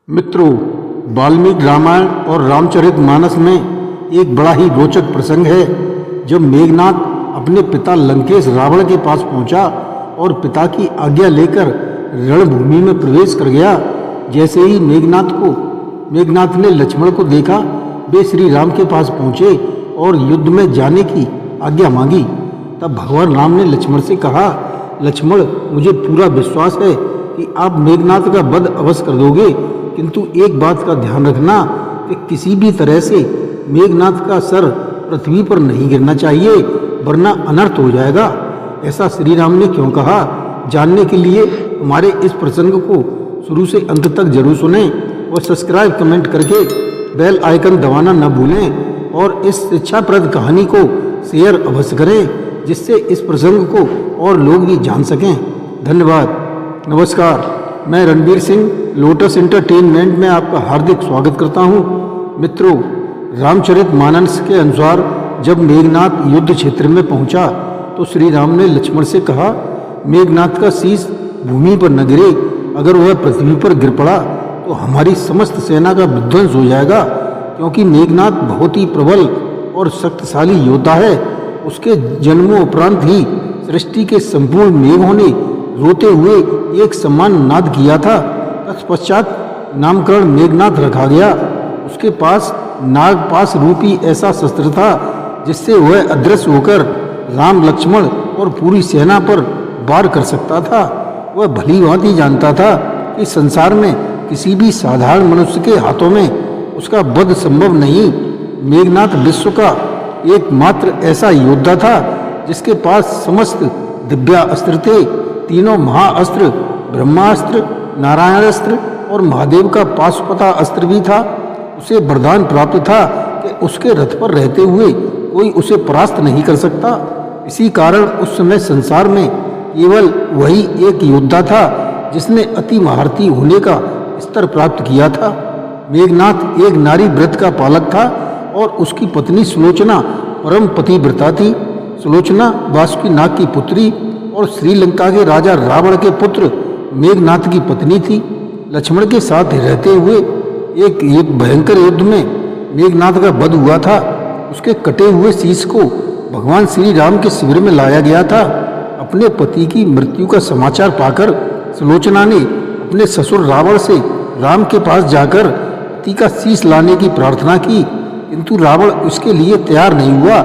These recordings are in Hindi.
मित्रों, वाल्मीकि रामायण और रामचरितमानस में एक बड़ा ही रोचक प्रसंग है। जब मेघनाथ अपने पिता लंकेश रावण के पास पहुंचा और पिता की आज्ञा लेकर रणभूमि में प्रवेश कर गया, जैसे ही मेघनाथ ने लक्ष्मण को देखा, वे श्री राम के पास पहुंचे और युद्ध में जाने की आज्ञा मांगी। तब भगवान राम ने लक्ष्मण से कहा, लक्ष्मण, मुझे पूरा विश्वास है कि आप मेघनाथ का वध अवश्य कर दोगे, किंतु एक बात का ध्यान रखना कि किसी भी तरह से मेघनाथ का सर पृथ्वी पर नहीं गिरना चाहिए, वरना अनर्थ हो जाएगा। ऐसा श्री राम ने क्यों कहा, जानने के लिए हमारे इस प्रसंग को शुरू से अंत तक जरूर सुनें और सब्सक्राइब कमेंट करके बेल आइकन दबाना न भूलें और इस शिक्षाप्रद कहानी को शेयर अवश्य करें, जिससे इस प्रसंग को और लोग भी जान सकें। धन्यवाद। नमस्कार, मैं रणबीर सिंह लोटस एंटरटेनमेंट में आपका हार्दिक स्वागत करता हूं। मित्रों, रामचरितमानस के अनुसार जब मेघनाथ युद्ध क्षेत्र में पहुंचा तो श्री राम ने लक्ष्मण से कहा, मेघनाथ का शीश भूमि पर न गिरे, अगर वह पृथ्वी पर गिर पड़ा तो हमारी समस्त सेना का विध्वंस हो जाएगा, क्योंकि मेघनाथ बहुत ही प्रबल और शक्तिशाली योद्धा है। उसके जन्मों उपरांत ही सृष्टि के संपूर्ण मेघों ने रोते हुए एक समान नाद किया था। तत्पश्चात नामकरण मेघनाथ रखा गया। उसके पास नागपाश रूपी ऐसा शस्त्र था जिससे वह अदृश्य होकर राम, लक्ष्मण और पूरी सेना पर वार कर सकता था। वह भली भांति जानता था कि संसार में किसी भी साधारण मनुष्य के हाथों में उसका वध संभव नहीं। मेघनाथ विश्व का एकमात्र ऐसा योद्धा था जिसके पास समस्त दिव्यास्त्र थे। तीनों महाअस्त्र, ब्रह्मास्त्र, नारायणास्त्र और महादेव का पाशुपता अस्त्र भी था। उसे वरदान प्राप्त था कि उसके रथ पर रहते हुए कोई उसे परास्त नहीं कर सकता। इसी कारण उस समय संसार में केवल वही एक योद्धा था जिसने अति महारथी होने का स्तर प्राप्त किया था। मेघनाथ एक नारी व्रत का पालक था और उसकी पत्नी सुलोचना परम पतिव्रता थी। सुलोचना वासुकी नाग की पुत्री और श्रीलंका के राजा रावण के पुत्र मेघनाथ की पत्नी थी। लक्ष्मण के साथ रहते हुए एक भयंकर युद्ध में मेघनाथ का वध हुआ था। उसके कटे हुए शीश को भगवान श्री राम के शिविर में लाया गया था। अपने पति की मृत्यु का समाचार पाकर सुलोचना ने अपने ससुर रावण से राम के पास जाकर पति का शीश लाने की प्रार्थना की, किंतु रावण उसके लिए तैयार नहीं हुआ।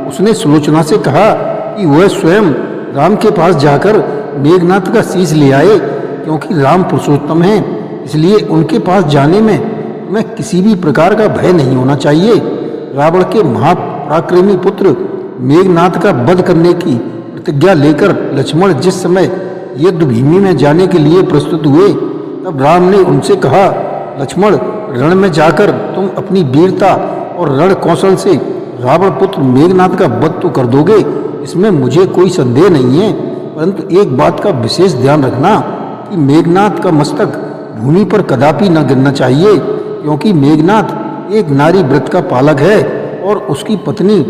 उसने सुलोचना से कहा कि वह स्वयं राम के पास जाकर मेघनाथ का शीश ले आए, क्योंकि राम पुरुषोत्तम हैं, इसलिए उनके पास जाने में तुम्हें किसी भी प्रकार का भय नहीं होना चाहिए। रावण के महापराक्रमी पुत्र मेघनाथ का वध करने की प्रतिज्ञा लेकर लक्ष्मण जिस समय युद्ध भूमि में जाने के लिए प्रस्तुत हुए, तब राम ने उनसे कहा, लक्ष्मण, रण में जाकर तुम अपनी वीरता और रण कौशल से रावण पुत्र मेघनाथ का वध तो कर दोगे, इसमें मुझे कोई संदेह नहीं है, परंतु एक बात का विशेष ध्यान रखना कि मेघनाथ का मस्तक भूमि पर कदापि न गिरना चाहिए, क्योंकि मेघनाथ एक नारी व्रत का पालक है और उसकी पत्नी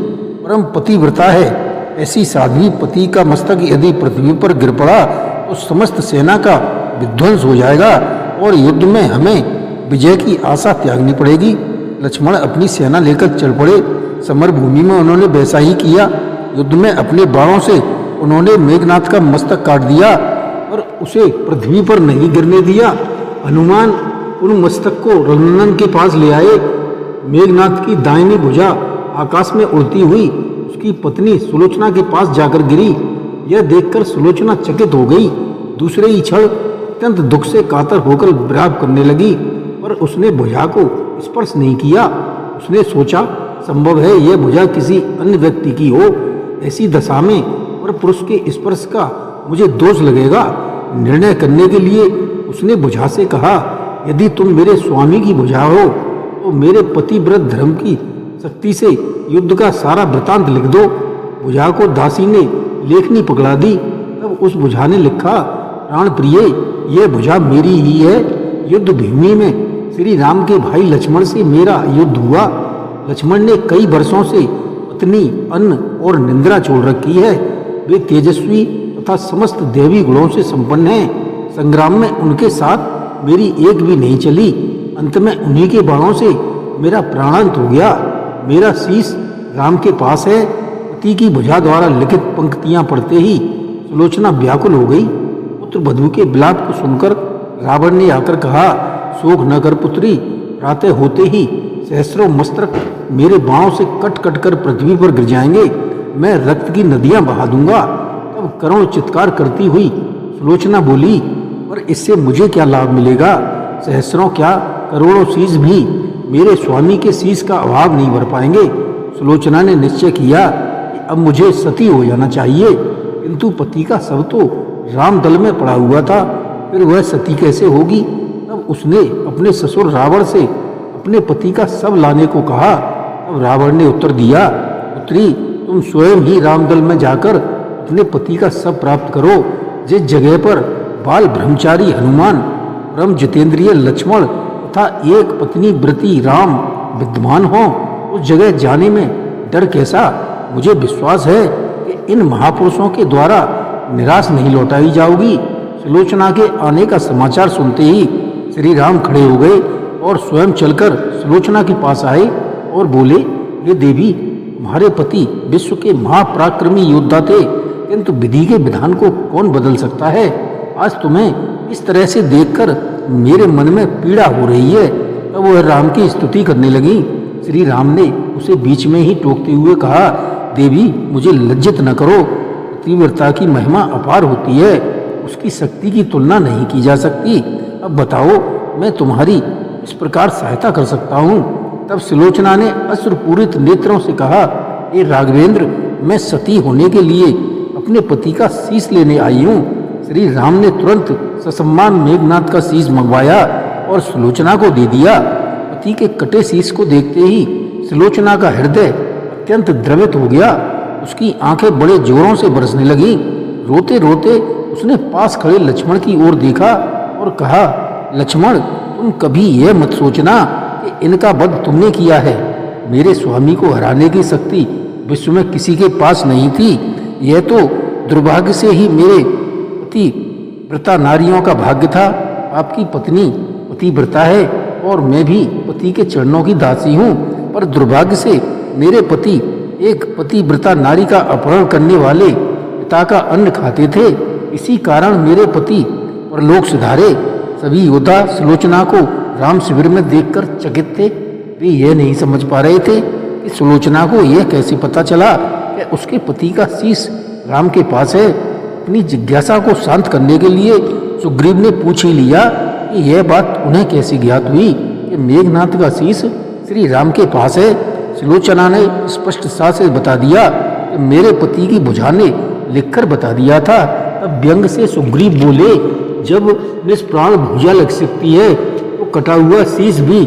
परम पतिव्रता है। ऐसी साध्वी पति का मस्तक यदि पृथ्वी पर गिर पड़ा तो समस्त सेना का विध्वंस हो जाएगा और युद्ध में हमें विजय की आशा त्यागनी पड़ेगी। लक्ष्मण अपनी सेना लेकर चल पड़े। समर भूमि में उन्होंने वैसा ही किया। युद्ध में अपने बाणों से उन्होंने मेघनाथ का मस्तक काट दिया और उसे पृथ्वी पर नहीं गिरने दिया। हनुमान उन मस्तक को रघुनंदन के पास ले आए। मेघनाथ की दाहिनी भुजा आकाश में उड़ती हुई उसकी पत्नी सुलोचना के पास जाकर गिरी। यह देखकर सुलोचना चकित हो गई। दूसरे ही क्षण अत्यंत दुख से कातर होकर विलाप करने लगी, पर उसने भुजा को स्पर्श नहीं किया। उसने सोचा, संभव है यह भुजा किसी अन्य व्यक्ति की हो। ऐसी दशा में पर पुरुष के स्पर्श का मुझे दोष लगेगा। निर्णय करने के लिए उसने भुजा से कहा, यदि तुम मेरे स्वामी की भुजा हो तो मेरे पतिव्रत धर्म की शक्ति से युद्ध का सारा वृतांत लिख दो। भुजा को दासी ने लेखनी पकड़ा दी। तब उस भुजा ने लिखा, प्राण प्रिय, यह भुजा मेरी ही है। युद्ध भूमि में श्री राम के भाई लक्ष्मण से मेरा युद्ध हुआ। लक्ष्मण ने कई वर्षों से पत्नी, अन्न और निंद्रा छोड़ रखी है। वे तेजस्वी तथा समस्त देवी गुणों से संपन्न हैं। संग्राम में उनके साथ मेरी एक भी नहीं चली। अंत में उन्हीं के बाणों से मेरा प्राणांत हो गया। मेरा शीश राम के पास है। पति की भुजा द्वारा लिखित पंक्तियां पढ़ते ही सुलोचना व्याकुल हो गई। पुत्र वधू के विलाप को सुनकर रावण ने आकर कहा, शोक न कर पुत्री, प्रातः होते ही सहस्रों मस्तक मेरे बाणों से कट कट कर पृथ्वी पर गिर जाएंगे। मैं रक्त की नदियां बहा दूंगा। तब करुण चित्कार करती हुई सुलोचना बोली, पर इससे मुझे क्या लाभ मिलेगा? सहस्रों क्या करोड़ों शीश भी मेरे स्वामी के शीश का अभाव नहीं भर पाएंगे। सुलोचना ने निश्चय किया कि अब मुझे सती हो जाना चाहिए, किंतु पति का शव तो रामदल में पड़ा हुआ था, फिर वह सती कैसे होगी? तब उसने अपने ससुर रावण से अपने पति का शव लाने को कहा। तब रावण ने उत्तर दिया, पुत्री, तुम स्वयं ही रामदल में जाकर अपने पति का शव प्राप्त करो। जिस जगह पर बाल ब्रह्मचारी हनुमान, परम जितेंद्रिय लक्ष्मण तथा एक पत्नी व्रती राम विद्यमान हो, उस जगह जाने में डर कैसा? मुझे विश्वास है कि इन महापुरुषों के द्वारा निराश नहीं लौटाई जाओगी। सुलोचना के आने का समाचार सुनते ही श्री राम खड़े हो गए और स्वयं चलकर सुलोचना के पास आए और बोले, ये देवी, तुम्हारे पति विश्व के महापराक्रमी योद्धा थे, किंतु विधि के विधान को कौन बदल सकता है? आज तुम्हें इस तरह से देखकर मेरे मन में पीड़ा हो रही है। तब वह राम की स्तुति करने लगी। श्री राम ने उसे बीच में ही टोकते हुए कहा, देवी, मुझे लज्जित न करो। पतिव्रता की महिमा अपार होती है, उसकी शक्ति की तुलना नहीं की जा सकती। अब बताओ, मैं तुम्हारी इस प्रकार सहायता कर सकता हूँ। तब सुलोचना ने अश्रुपूरित नेत्रों से कहा, हे राघवेंद्र, मैं सती होने के लिए अपने पति का शीश लेने आई हूँ। श्री राम ने तुरंत ससम्मान मेघनाथ का शीश मंगवाया और सुलोचना को दे दिया। पति के कटे शीश को देखते ही सुलोचना का हृदय अत्यंत द्रवित हो गया। उसकी आंखें बड़े जोरों से बरसने लगीं। रोते रोते उसने पास खड़े लक्ष्मण की ओर देखा और कहा, लक्ष्मण, तुम कभी यह मत सोचना कि इनका वध तुमने किया है। मेरे स्वामी को हराने की शक्ति विश्व में किसी के पास नहीं थी। यह तो दुर्भाग्य से ही मेरे पति व्रता नारियों का भाग्य था। आपकी पत्नी पतिव्रता है और मैं भी पति के चरणों की दासी हूँ, पर दुर्भाग्य से मेरे पति एक पतिव्रता नारी का अपहरण करने वाले पिता का अन्न खाते थे। इसी कारण मेरे पति परलोक सिधारे। सभी योद्धा सुलोचना को राम शिविर में देखकर चकित थे। वे यह नहीं समझ पा रहे थे कि सुलोचना को यह कैसे पता चला कि उसके पति का शीश राम के पास है। अपनी जिज्ञासा को शांत करने के लिए सुग्रीव ने पूछ ही लिया कि यह बात उन्हें कैसे ज्ञात हुई कि मेघनाथ का शीश श्री राम के पास है। सुलोचना ने स्पष्ट सा से बता दिया कि मेरे पति की भुजा ने लिखकर बता दिया था। तब व्यंग से सुग्रीव बोले, जब निष्प्राण भुजा लग सकती है तो कटा हुआ शीश भी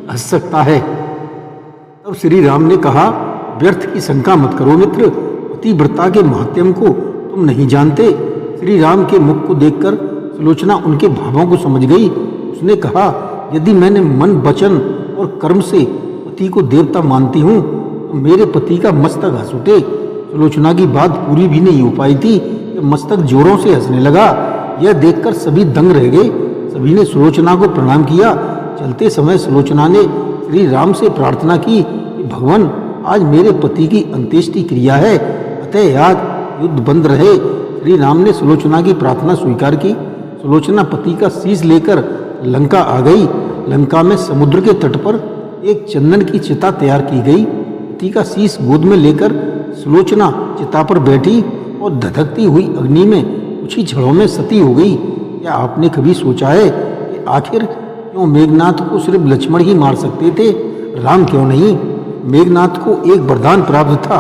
हंस सकता है। तब श्री राम ने कहा, व्यर्थ की शंका मत करो मित्र, पतिव्रता के महत्व को तुम नहीं जानते। श्री राम के मुख को देखकर सुलोचना उनके भावों को समझ गई। उसने कहा, यदि मैंने मन, वचन और कर्म से पति को देवता मानती हूँ तो मेरे पति का मस्तक हंस उठे। सुलोचना की बात पूरी भी नहीं हो पाई थी कि मस्तक जोरों से हंसने लगा। यह देखकर सभी दंग रह गए। सभी ने सुलोचना को प्रणाम किया। चलते समय सुलोचना ने श्री राम से प्रार्थना की कि भगवान, आज मेरे पति की अंत्येष्टि क्रिया है, अतः आज युद्ध बंद रहे। श्री राम ने सुलोचना की प्रार्थना स्वीकार की। सुलोचना पति का शीश लेकर लंका आ गई। लंका में समुद्र के तट पर एक चंदन की चिता तैयार की गई। पति का शीश गोद में लेकर सुलोचना चिता पर बैठी और धधकती हुई अग्नि में कुछ ही क्षणों में सती हो गई। क्या आपने कभी सोचा है कि आखिर क्यों मेघनाथ को सिर्फ लक्ष्मण ही मार सकते थे, राम क्यों नहीं? मेघनाथ को एक वरदान प्राप्त था।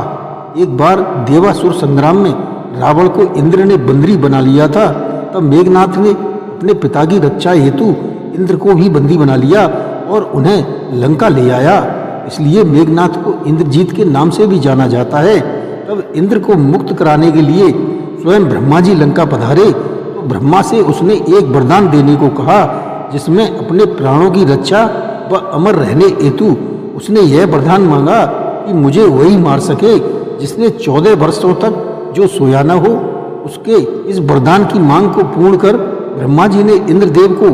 एक बार देवासुर संग्राम में रावण को इंद्र ने बंदरी बना लिया था। तब मेघनाथ ने अपने पिता की रक्षा हेतु इंद्र को भी बंदी बना लिया और उन्हें लंका ले आया। इसलिए मेघनाथ को इंद्रजीत के नाम से भी जाना जाता है। तब इंद्र को मुक्त कराने के लिए स्वयं ब्रह्मा जी लंका पधारे तो ब्रह्मा से उसने एक वरदान देने को कहा, जिसमें अपने प्राणों की रक्षा व अमर रहने हेतु उसने यह वरदान मांगा कि मुझे वही मार सके जिसने 14 वर्षों तक जो सोया न हो। उसके इस वरदान की मांग को पूर्ण कर ब्रह्मा जी ने इंद्रदेव को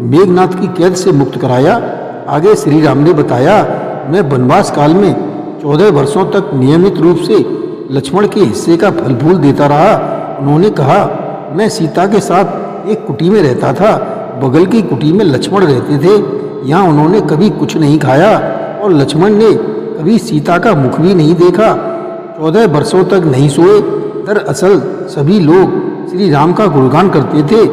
मेघनाथ की कैद से मुक्त कराया। आगे श्री राम ने बताया, मैं वनवास काल में 14 वर्षों तक नियमित रूप से लक्ष्मण के हिस्से का फल फूल देता रहा। उन्होंने कहा, मैं सीता के साथ एक कुटी में रहता था। बगल की कुटी में लक्ष्मण रहते थे। यहाँ उन्होंने कभी कुछ नहीं खाया और लक्ष्मण ने कभी सीता का मुख भी नहीं देखा। 14 वर्षों तक नहीं सोए। दरअसल सभी लोग श्री राम का गुणगान करते थे,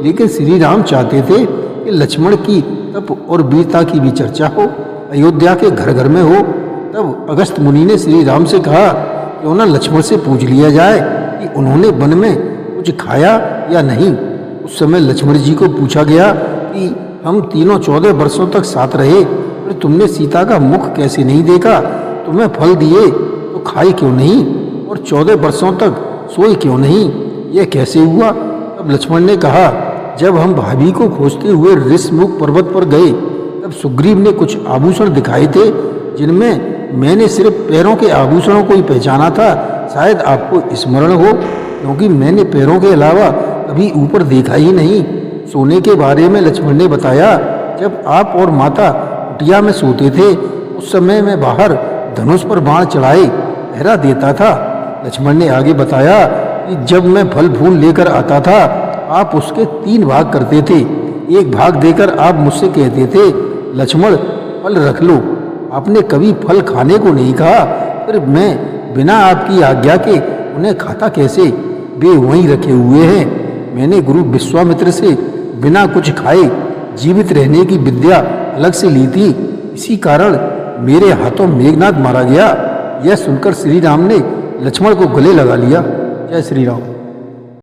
लेकिन श्री राम चाहते थे कि लक्ष्मण की तप और वीरता की भी चर्चा हो, अयोध्या के घर घर में हो। तब अगस्त मुनि ने श्री राम से कहा, क्यों न लक्ष्मण से पूछ लिया जाए कि उन्होंने वन में कुछ खाया या नहीं। उस समय लक्ष्मण जी को पूछा गया कि हम तीनों 14 वर्षों तक साथ रहे, फिर तुमने सीता का मुख कैसे नहीं देखा? तुम्हें फल दिए तो खाए क्यों नहीं? और 14 वर्षों तक सोए क्यों नहीं? यह कैसे हुआ? तब लक्ष्मण ने कहा, जब हम भाभी को खोजते हुए ऋषमुख पर्वत पर गए, तब सुग्रीव ने कुछ आभूषण दिखाए थे, जिनमें मैंने सिर्फ पैरों के आभूषणों को ही पहचाना था। शायद आपको स्मरण हो, क्योंकि मैंने पैरों के अलावा कभी ऊपर देखा ही नहीं। सोने के बारे में लक्ष्मण ने बताया, जब आप और माता कुटिया में सोते थे, उस समय मैं बाहर धनुष पर बाण चढ़ाए पहरा देता था। लक्ष्मण ने आगे बताया कि जब मैं फल फूल लेकर आता था, आप उसके 3 भाग करते थे। एक भाग देकर आप मुझसे कहते थे, लक्ष्मण फल रख लो। आपने कभी फल खाने को नहीं कहा, फिर मैं बिना आपकी आज्ञा के उन्हें खाता कैसे? वे वहीं रखे हुए हैं। मैंने गुरु विश्वामित्र से बिना कुछ खाए जीवित रहने की विद्या अलग से ली थी। इसी कारण मेरे हाथों मेघनाद मारा गया। यह सुनकर श्री राम ने लक्ष्मण को गले लगा लिया। जय श्री राम।